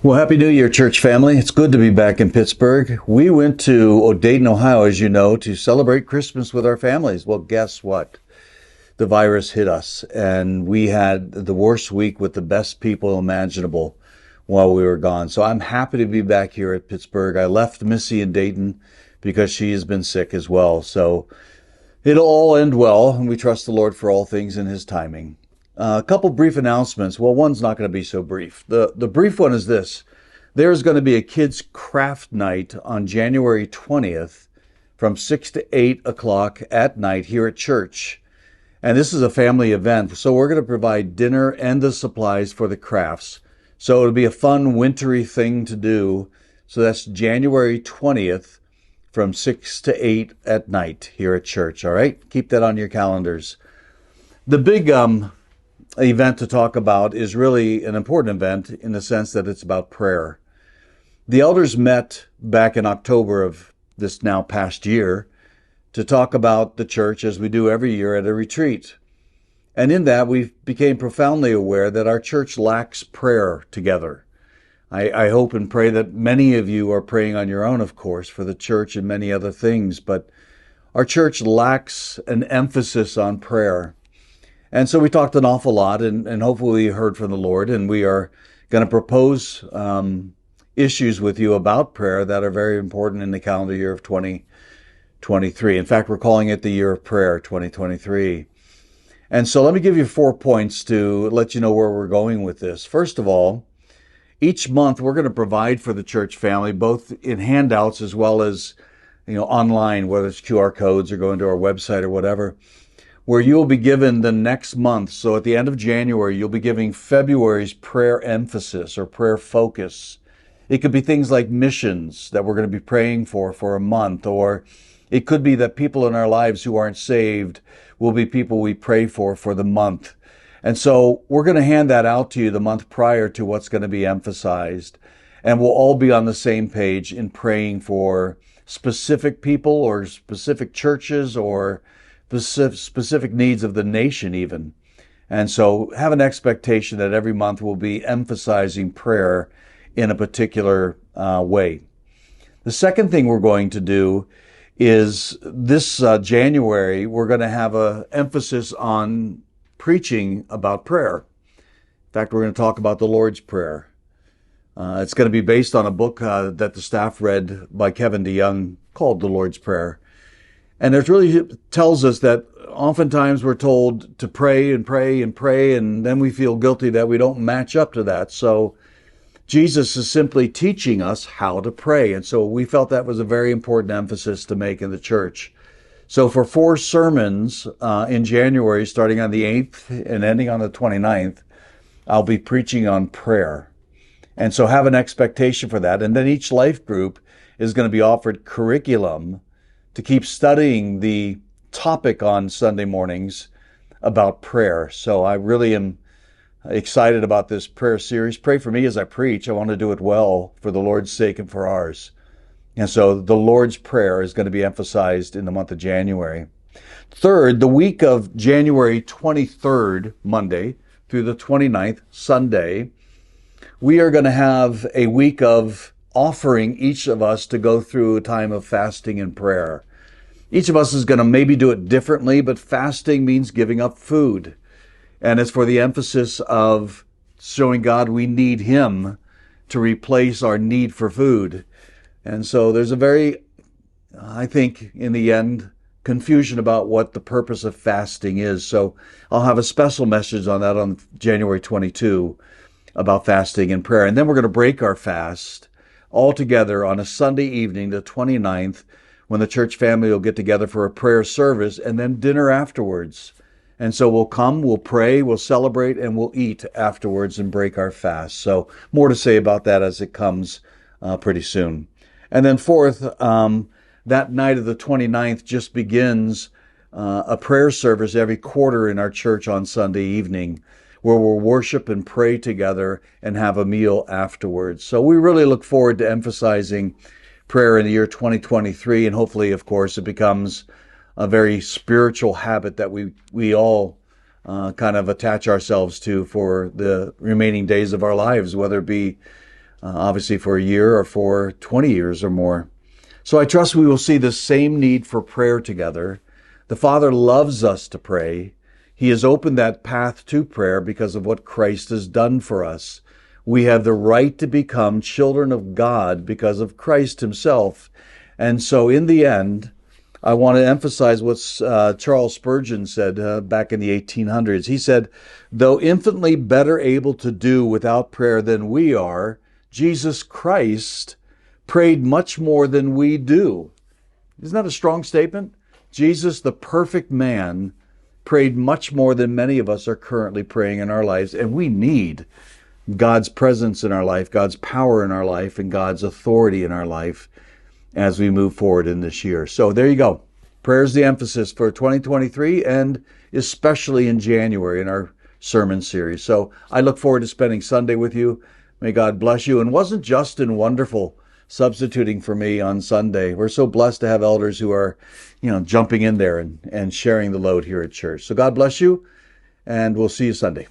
Well, Happy New Year, church family. It's good to be back in Pittsburgh. We went to Dayton, Ohio, as you know, to celebrate Christmas with our families. Well, guess what? The virus hit us, and we had the worst week with the best people imaginable while we were gone. So I'm happy to be back here at Pittsburgh. I left Missy in Dayton because she has been sick as well. So it'll all end well, and we trust the Lord for all things in His timing. A couple brief announcements. Well, one's not going to be so brief. The brief one is this. There's going to be a kids' craft night on January 20th from 6 to 8 o'clock at night here at church. And this is a family event, so we're going to provide dinner and the supplies for the crafts. So it'll be a fun, wintry thing to do. So that's January 20th from 6 to 8 at night here at church, all right? Keep that on your calendars. The big event to talk about is really an important event in the sense that it's about prayer. The elders met back in October of this now past year to talk about the church as we do every year at a retreat. And in that, we became profoundly aware that our church lacks prayer together. I hope and pray that many of you are praying on your own, of course, for the church and many other things, but our church lacks an emphasis on prayer. And so we talked an awful lot, and hopefully you heard from the Lord, and we are going to propose issues with you about prayer that are very important in the calendar year of 2023. In fact, we're calling it the Year of Prayer 2023. And so let me give you 4 points to let you know where we're going with this. First of all, each month we're going to provide for the church family, both in handouts as well as online, whether it's QR codes or going to our website or whatever, where you'll be given the next month. So at the end of January, you'll be giving February's prayer emphasis or prayer focus. It could be things like missions that we're going to be praying for a month, or it could be that people in our lives who aren't saved will be people we pray for the month. And so we're going to hand that out to you the month prior to what's going to be emphasized. And we'll all be on the same page in praying for specific people or specific churches or specific needs of the nation even. And so have an expectation that every month we'll be emphasizing prayer in a particular way. The second thing we're going to do is this January, we're going to have an emphasis on preaching about prayer. In fact, we're going to talk about the Lord's Prayer. It's going to be based on a book that the staff read by Kevin DeYoung called The Lord's Prayer. And it really tells us that oftentimes we're told to pray and pray and pray, and then we feel guilty that we don't match up to that. So Jesus is simply teaching us how to pray. And so we felt that was a very important emphasis to make in the church. So for 4 sermons in January, starting on the 8th and ending on the 29th, I'll be preaching on prayer. And so have an expectation for that. And then each life group is going to be offered curriculum to keep studying the topic on Sunday mornings about prayer. So I really am excited about this prayer series. Pray for me as I preach. I want to do it well for the Lord's sake and for ours. And so the Lord's Prayer is going to be emphasized in the month of January. Third, the week of January 23rd, Monday, through the 29th, Sunday, we are going to have a week of offering each of us to go through a time of fasting and prayer. Each of us is going to maybe do it differently, but fasting means giving up food. And it's for the emphasis of showing God we need Him to replace our need for food. And so there's a very, I think, in the end, confusion about what the purpose of fasting is. So I'll have a special message on that on January 22 about fasting and prayer. And then we're going to break our fast all together on a Sunday evening, the 29th, when the church family will get together for a prayer service and then dinner afterwards. And so we'll come, we'll pray, we'll celebrate, and we'll eat afterwards and break our fast. So more to say about that as it comes pretty soon. And then fourth, that night of the 29th just begins a prayer service every quarter in our church on Sunday evening, where we'll worship and pray together and have a meal afterwards. So we really look forward to emphasizing prayer in the year 2023, and hopefully, of course, it becomes a very spiritual habit that we all kind of attach ourselves to for the remaining days of our lives, whether it be obviously for a year or for 20 years or more. So I trust we will see the same need for prayer together. The Father loves us to pray. He has opened that path to prayer because of what Christ has done for us. We have the right to become children of God because of Christ himself. And so in the end, I want to emphasize what Charles Spurgeon said back in the 1800s. He said, though infinitely better able to do without prayer than we are, Jesus Christ prayed much more than we do. Isn't that a strong statement? Jesus, the perfect man, prayed much more than many of us are currently praying in our lives. And we need God's presence in our life, God's power in our life, and God's authority in our life as we move forward in this year. So there you go. Prayer is the emphasis for 2023, and especially in January in our sermon series. So I look forward to spending Sunday with you. May God bless you. And wasn't Justin wonderful substituting for me on Sunday? We're so blessed to have elders who are, jumping in there and sharing the load here at church. So God bless you, and we'll see you Sunday.